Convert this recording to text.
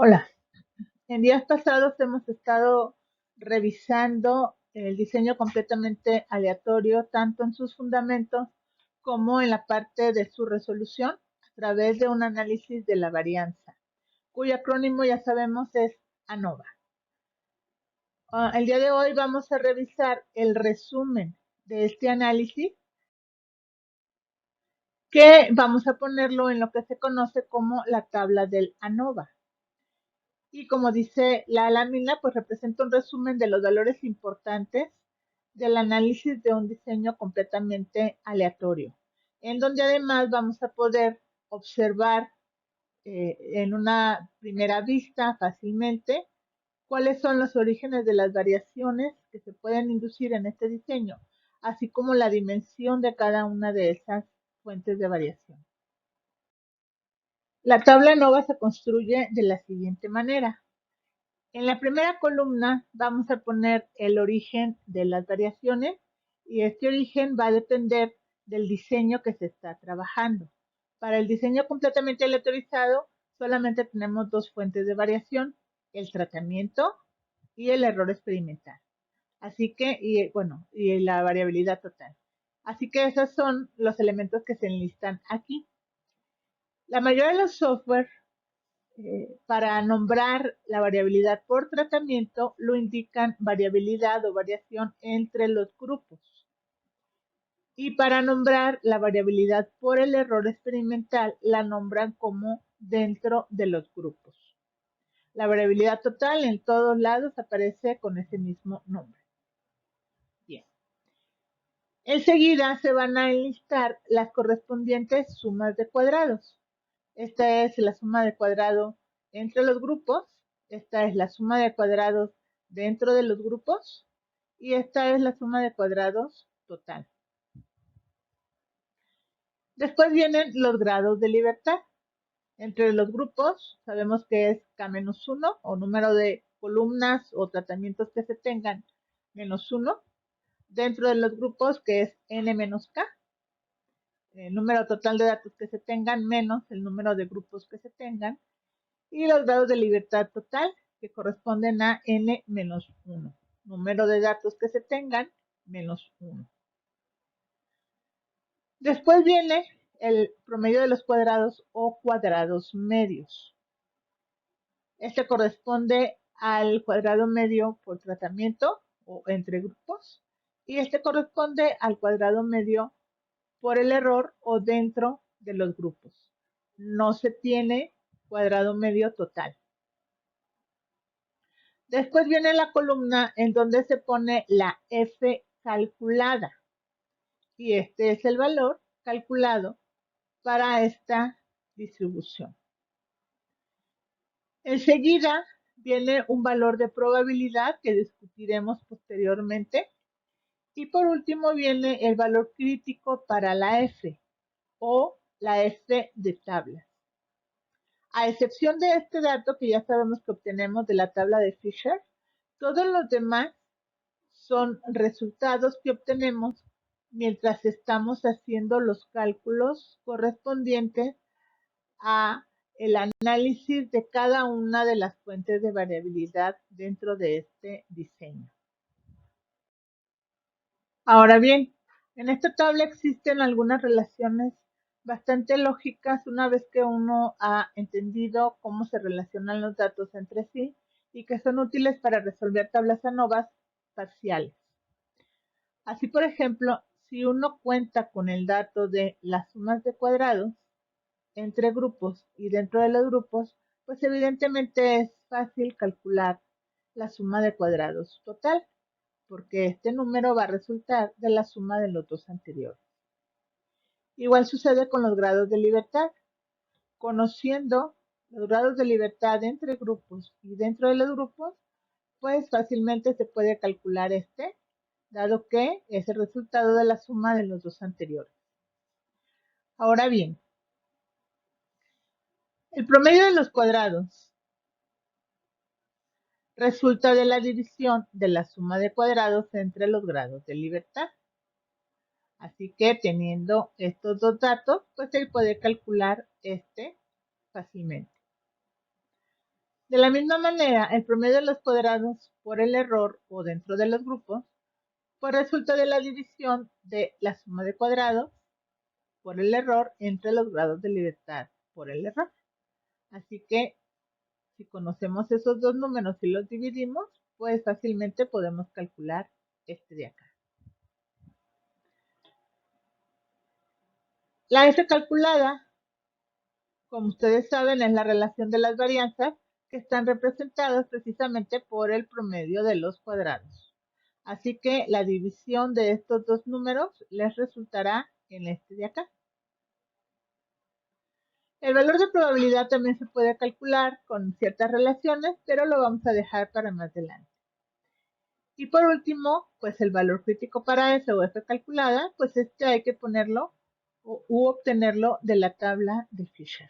Hola, en días pasados hemos estado revisando el diseño completamente aleatorio, tanto en sus fundamentos como en la parte de su resolución, a través de un análisis de la varianza, cuyo acrónimo ya sabemos es ANOVA. El día de hoy vamos a revisar el resumen de este análisis, que vamos a ponerlo en lo que se conoce como la tabla del ANOVA. Y como dice la lámina, pues representa un resumen de los valores importantes del análisis de un diseño completamente aleatorio, en donde además vamos a poder observar en una primera vista fácilmente cuáles son los orígenes de las variaciones que se pueden inducir en este diseño, así como la dimensión de cada una de esas fuentes de variación. La tabla ANOVA se construye de la siguiente manera. En la primera columna vamos a poner el origen de las variaciones, y este origen va a depender del diseño que se está trabajando. Para el diseño completamente aleatorizado solamente tenemos dos fuentes de variación: el tratamiento y el error experimental. Así que, y la variabilidad total. Así que esos son los elementos que se enlistan aquí. La mayoría de los software, para nombrar la variabilidad por tratamiento, lo indican variabilidad o variación entre los grupos. Y para nombrar la variabilidad por el error experimental, la nombran como dentro de los grupos. La variabilidad total en todos lados aparece con ese mismo nombre. Bien. Enseguida se van a enlistar las correspondientes sumas de cuadrados. Esta es la suma de cuadrado entre los grupos, esta es la suma de cuadrados dentro de los grupos, y esta es la suma de cuadrados total. Después vienen los grados de libertad. Entre los grupos sabemos que es K-1, o número de columnas o tratamientos que se tengan, -1. Dentro de los grupos, que es N-K, el número total de datos que se tengan menos el número de grupos que se tengan. Y los grados de libertad total, que corresponden a n-1, número de datos que se tengan, -1. Después viene el promedio de los cuadrados o cuadrados medios. Este corresponde al cuadrado medio por tratamiento o entre grupos, y este corresponde al cuadrado medio por el error o dentro de los grupos. No se tiene cuadrado medio total. Después viene la columna en donde se pone la F calculada, y este es el valor calculado para esta distribución. Enseguida viene un valor de probabilidad que discutiremos posteriormente, y por último viene el valor crítico para la F, o la F de tablas. A excepción de este dato que ya sabemos que obtenemos de la tabla de Fisher, todos los demás son resultados que obtenemos mientras estamos haciendo los cálculos correspondientes a el análisis de cada una de las fuentes de variabilidad dentro de este diseño. Ahora bien, en esta tabla existen algunas relaciones bastante lógicas una vez que uno ha entendido cómo se relacionan los datos entre sí, y que son útiles para resolver tablas ANOVA parciales. Así, por ejemplo, si uno cuenta con el dato de las sumas de cuadrados entre grupos y dentro de los grupos, pues evidentemente es fácil calcular la suma de cuadrados total, porque este número va a resultar de la suma de los dos anteriores. Igual sucede con los grados de libertad. Conociendo los grados de libertad entre grupos y dentro de los grupos, pues fácilmente se puede calcular este, dado que es el resultado de la suma de los dos anteriores. Ahora bien, el promedio de los cuadrados resulta de la división de la suma de cuadrados entre los grados de libertad. Así que teniendo estos dos datos, pues se puede calcular este fácilmente. De la misma manera, el promedio de los cuadrados por el error o dentro de los grupos, pues resulta de la división de la suma de cuadrados por el error entre los grados de libertad por el error. Así que si conocemos esos dos números y los dividimos, pues fácilmente podemos calcular este de acá. La F calculada, como ustedes saben, es la relación de las varianzas que están representadas precisamente por el promedio de los cuadrados. Así que la división de estos dos números les resultará en este de acá. El valor de probabilidad también se puede calcular con ciertas relaciones, pero lo vamos a dejar para más adelante. Y por último, pues el valor crítico para F o F calculada, pues este hay que ponerlo u obtenerlo de la tabla de Fisher.